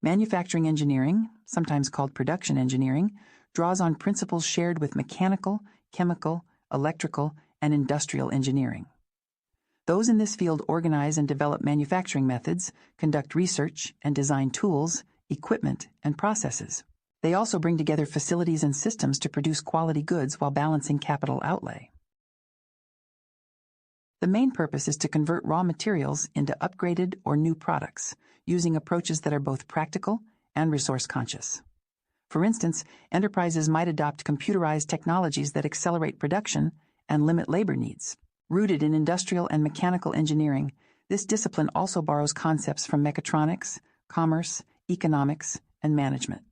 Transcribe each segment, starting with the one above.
Manufacturing engineering, sometimes called production engineering, draws on principles shared with mechanical, chemical, electrical, and industrial engineering. Those in this field organize and develop manufacturing methods, conduct research, and design tools, equipment, and processes. They also bring together facilities and systems to produce quality goods while balancing capital outlay. The main purpose is to convert raw materials into upgraded or new products, using approaches that are both practical and resource-conscious. For instance, enterprises might adopt computerized technologies that accelerate production and limit labor needs. Rooted in industrial and mechanical engineering, this discipline also borrows concepts from mechatronics, commerce, economics, and management.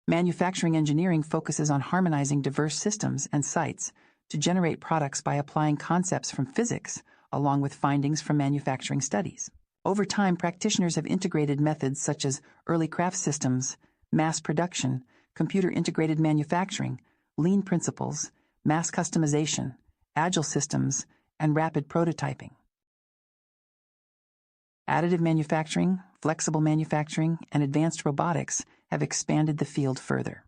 Manufacturing engineering focuses on harmonizing diverse systems and sites to generate products by applying concepts from physics along with findings from manufacturing studies. Over time, practitioners have integrated methods such as early craft systems, mass production, computer-integrated manufacturing, lean principles, mass customization, agile systems, and rapid prototyping. Additive manufacturing, flexible manufacturing, and advanced robotics have expanded the field further.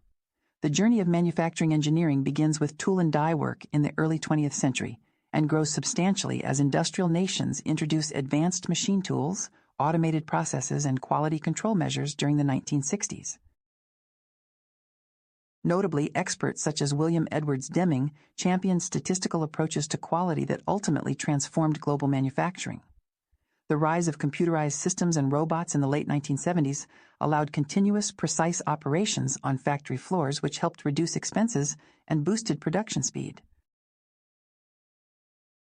The journey of manufacturing engineering begins with tool and die work in the early 20th century and grows substantially as industrial nations introduce advanced machine tools, automated processes, and quality control measures during the 1960s. Notably, experts such as William Edwards Deming championed statistical approaches to quality that ultimately transformed global manufacturing. The rise of computerized systems and robots in the late 1970s allowed continuous, precise operations on factory floors, which helped reduce expenses and boosted production speed.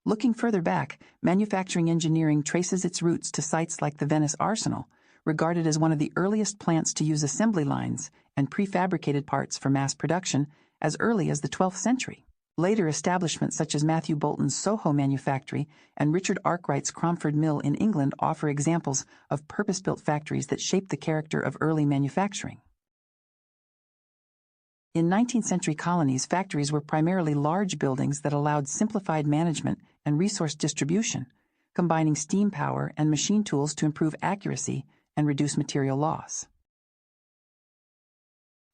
Looking further back, manufacturing engineering traces its roots to sites like the Venice Arsenal, regarded as one of the earliest plants to use assembly lines and prefabricated parts for mass production as early as the 12th century. Later establishments such as Matthew Boulton's Soho Manufactory and Richard Arkwright's Cromford Mill in England offer examples of purpose-built factories that shaped the character of early manufacturing. In 19th-century colonies, factories were primarily large buildings that allowed simplified management and resource distribution, combining steam power and machine tools to improve accuracy and reduce material loss.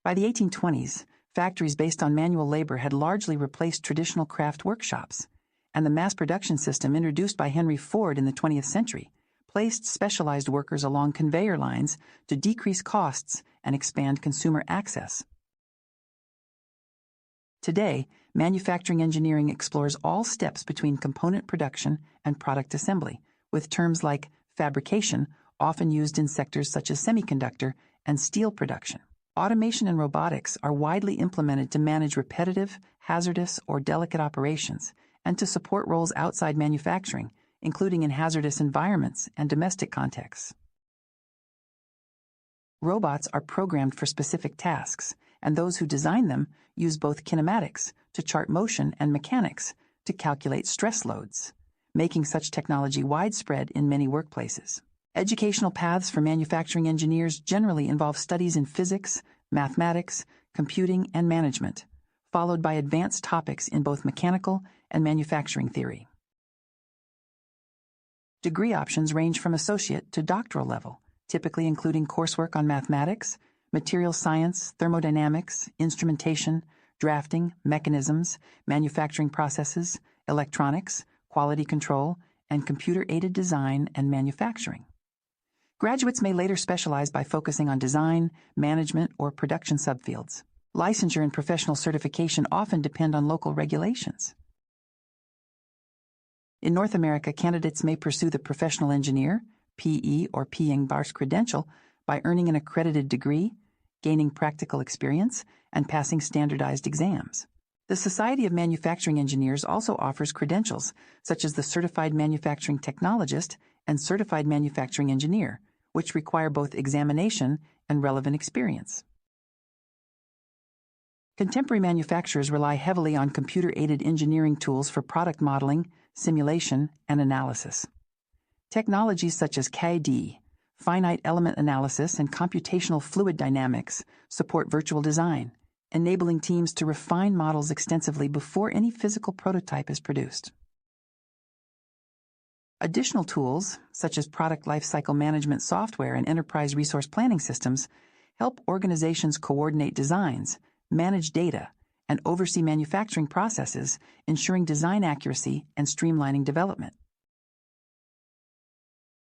By the 1820s, factories based on manual labor had largely replaced traditional craft workshops, and the mass production system introduced by Henry Ford in the 20th century placed specialized workers along conveyor lines to decrease costs and expand consumer access. Today, manufacturing engineering explores all steps between component production and product assembly, with terms like fabrication often used in sectors such as semiconductor and steel production. Automation and robotics are widely implemented to manage repetitive, hazardous, or delicate operations and to support roles outside manufacturing, including in hazardous environments and domestic contexts. Robots are programmed for specific tasks, and those who design them use both kinematics to chart motion and mechanics to calculate stress loads, making such technology widespread in many workplaces. Educational paths for manufacturing engineers generally involve studies in physics, mathematics, computing, and management, followed by advanced topics in both mechanical and manufacturing theory. Degree options range from associate to doctoral level, typically including coursework on mathematics, material science, thermodynamics, instrumentation, drafting, mechanisms, manufacturing processes, electronics, quality control, and computer-aided design and manufacturing. Graduates may later specialize by focusing on design, management, or production subfields. Licensure and professional certification often depend on local regulations. In North America, candidates may pursue the professional engineer, PE or PEng-BARS credential by earning an accredited degree, gaining practical experience, and passing standardized exams. The Society of Manufacturing Engineers also offers credentials such as the Certified Manufacturing Technologist and Certified Manufacturing Engineer, which require both examination and relevant experience. Contemporary manufacturers rely heavily on computer-aided engineering tools for product modeling, simulation, and analysis. Technologies such as CAD, finite element analysis, and computational fluid dynamics support virtual design, enabling teams to refine models extensively before any physical prototype is produced. Additional tools, such as product lifecycle management software and enterprise resource planning systems, help organizations coordinate designs, manage data, and oversee manufacturing processes, ensuring design accuracy and streamlining development.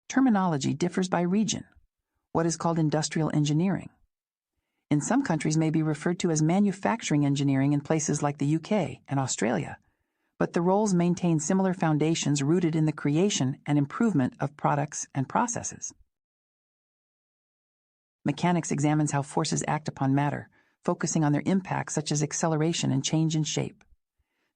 Terminology differs by region. What is called industrial engineering in some countries may be referred to as manufacturing engineering in places like the UK and Australia, but the roles maintain similar foundations rooted in the creation and improvement of products and processes. Mechanics examines how forces act upon matter, focusing on their impacts such as acceleration and change in shape.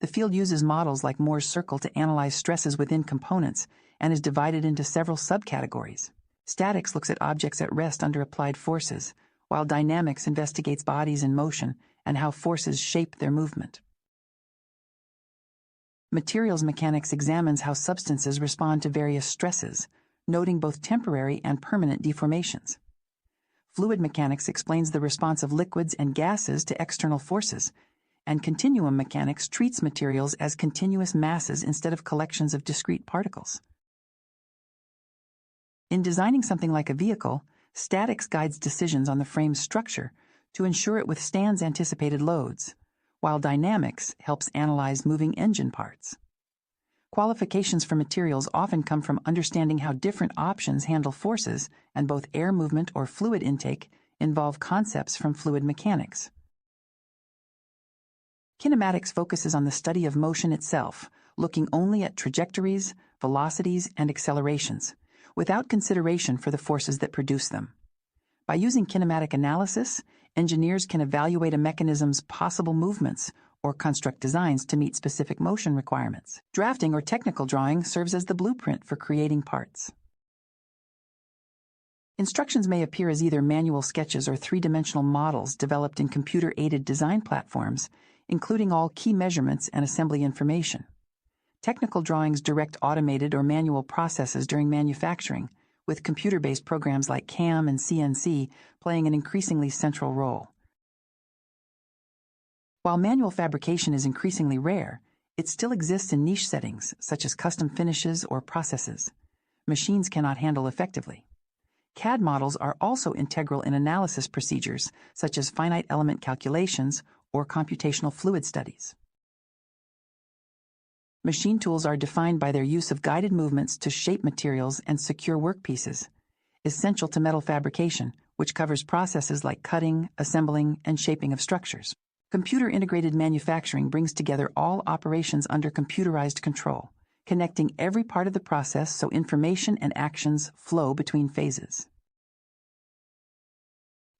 The field uses models like Moore's circle to analyze stresses within components and is divided into several subcategories. Statics looks at objects at rest under applied forces, while dynamics investigates bodies in motion and how forces shape their movement. Materials mechanics examines how substances respond to various stresses, noting both temporary and permanent deformations. Fluid mechanics explains the response of liquids and gases to external forces, and continuum mechanics treats materials as continuous masses instead of collections of discrete particles. In designing something like a vehicle, statics guides decisions on the frame's structure to ensure it withstands anticipated loads, while dynamics helps analyze moving engine parts. Qualifications for materials often come from understanding how different options handle forces, and both air movement or fluid intake involve concepts from fluid mechanics. Kinematics focuses on the study of motion itself, looking only at trajectories, velocities, and accelerations, without consideration for the forces that produce them. By using kinematic analysis, engineers can evaluate a mechanism's possible movements or construct designs to meet specific motion requirements. Drafting or technical drawing serves as the blueprint for creating parts. Instructions may appear as either manual sketches or three-dimensional models developed in computer-aided design platforms, including all key measurements and assembly information. Technical drawings direct automated or manual processes during manufacturing, with computer-based programs like CAM and CNC playing an increasingly central role. While manual fabrication is increasingly rare, it still exists in niche settings, such as custom finishes or processes machines cannot handle effectively. CAD models are also integral in analysis procedures, such as finite element calculations or computational fluid studies. Machine tools are defined by their use of guided movements to shape materials and secure workpieces, essential to metal fabrication, which covers processes like cutting, assembling, and shaping of structures. Computer-integrated manufacturing brings together all operations under computerized control, connecting every part of the process so information and actions flow between phases.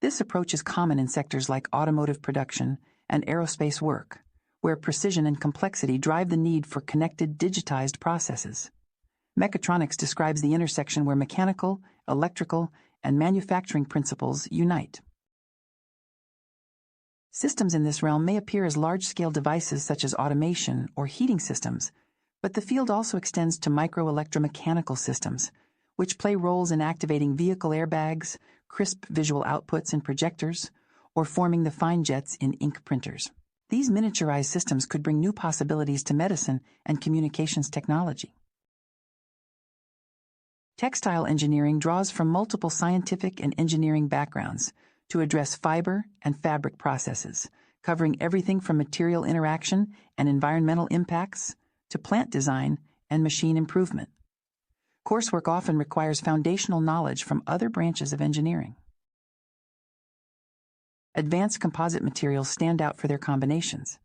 This approach is common in sectors like automotive production and aerospace work, where precision and complexity drive the need for connected, digitized processes. Mechatronics describes the intersection where mechanical, electrical, and manufacturing principles unite. Systems in this realm may appear as large-scale devices such as automation or heating systems, but the field also extends to microelectromechanical systems, which play roles in activating vehicle airbags, crisp visual outputs in projectors, or forming the fine jets in ink printers. These miniaturized systems could bring new possibilities to medicine and communications technology. Textile engineering draws from multiple scientific and engineering backgrounds to address fiber and fabric processes, covering everything from material interaction and environmental impacts to plant design and machine improvement. Coursework often requires foundational knowledge from other branches of engineering. Advanced composite materials stand out for their combinations,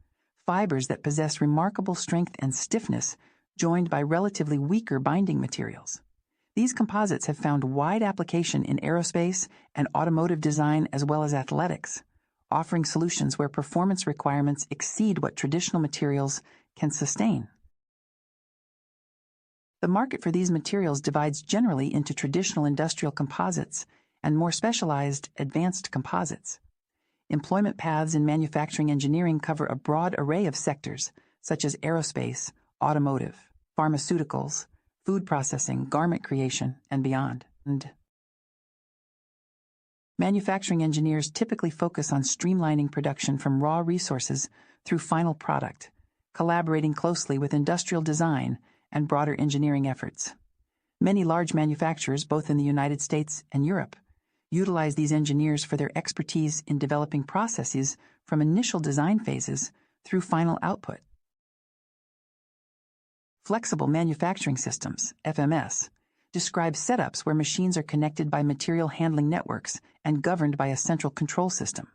fibers that possess remarkable strength and stiffness joined by relatively weaker binding materials. These composites have found wide application in aerospace and automotive design as well as athletics, offering solutions where performance requirements exceed what traditional materials can sustain. The market for these materials divides generally into traditional industrial composites and more specialized advanced composites. Employment paths in manufacturing engineering cover a broad array of sectors, such as aerospace, automotive, pharmaceuticals, food processing, garment creation, and beyond. Manufacturing engineers typically focus on streamlining production from raw resources through final product, collaborating closely with industrial design and broader engineering efforts. Many large manufacturers, both in the United States and Europe, utilize these engineers for their expertise in developing processes from initial design phases through final output. Flexible manufacturing systems, FMS, describe setups where machines are connected by material handling networks and governed by a central control system.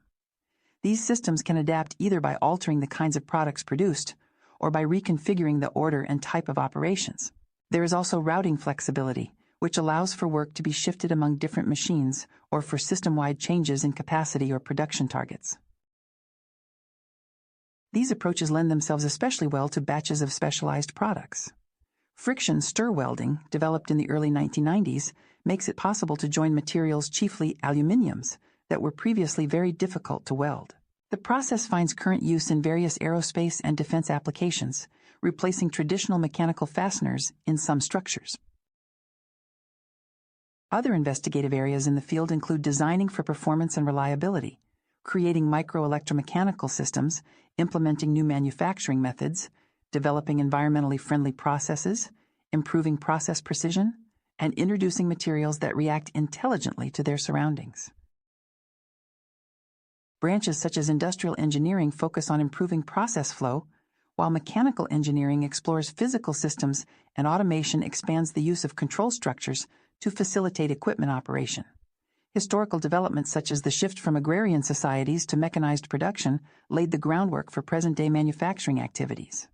These systems can adapt either by altering the kinds of products produced or by reconfiguring the order and type of operations. There is also routing flexibility, which allows for work to be shifted among different machines or for system-wide changes in capacity or production targets. These approaches lend themselves especially well to batches of specialized products. Friction stir welding, developed in the early 1990s, makes it possible to join materials, chiefly aluminiums, that were previously very difficult to weld. The process finds current use in various aerospace and defense applications, replacing traditional mechanical fasteners in some structures. Other investigative areas in the field include designing for performance and reliability, creating microelectromechanical systems, implementing new manufacturing methods, developing environmentally friendly processes, improving process precision, and introducing materials that react intelligently to their surroundings. Branches such as industrial engineering focus on improving process flow, while mechanical engineering explores physical systems and automation expands the use of control structures to facilitate equipment operation. Historical developments such as the shift from agrarian societies to mechanized production laid the groundwork for present-day manufacturing activities.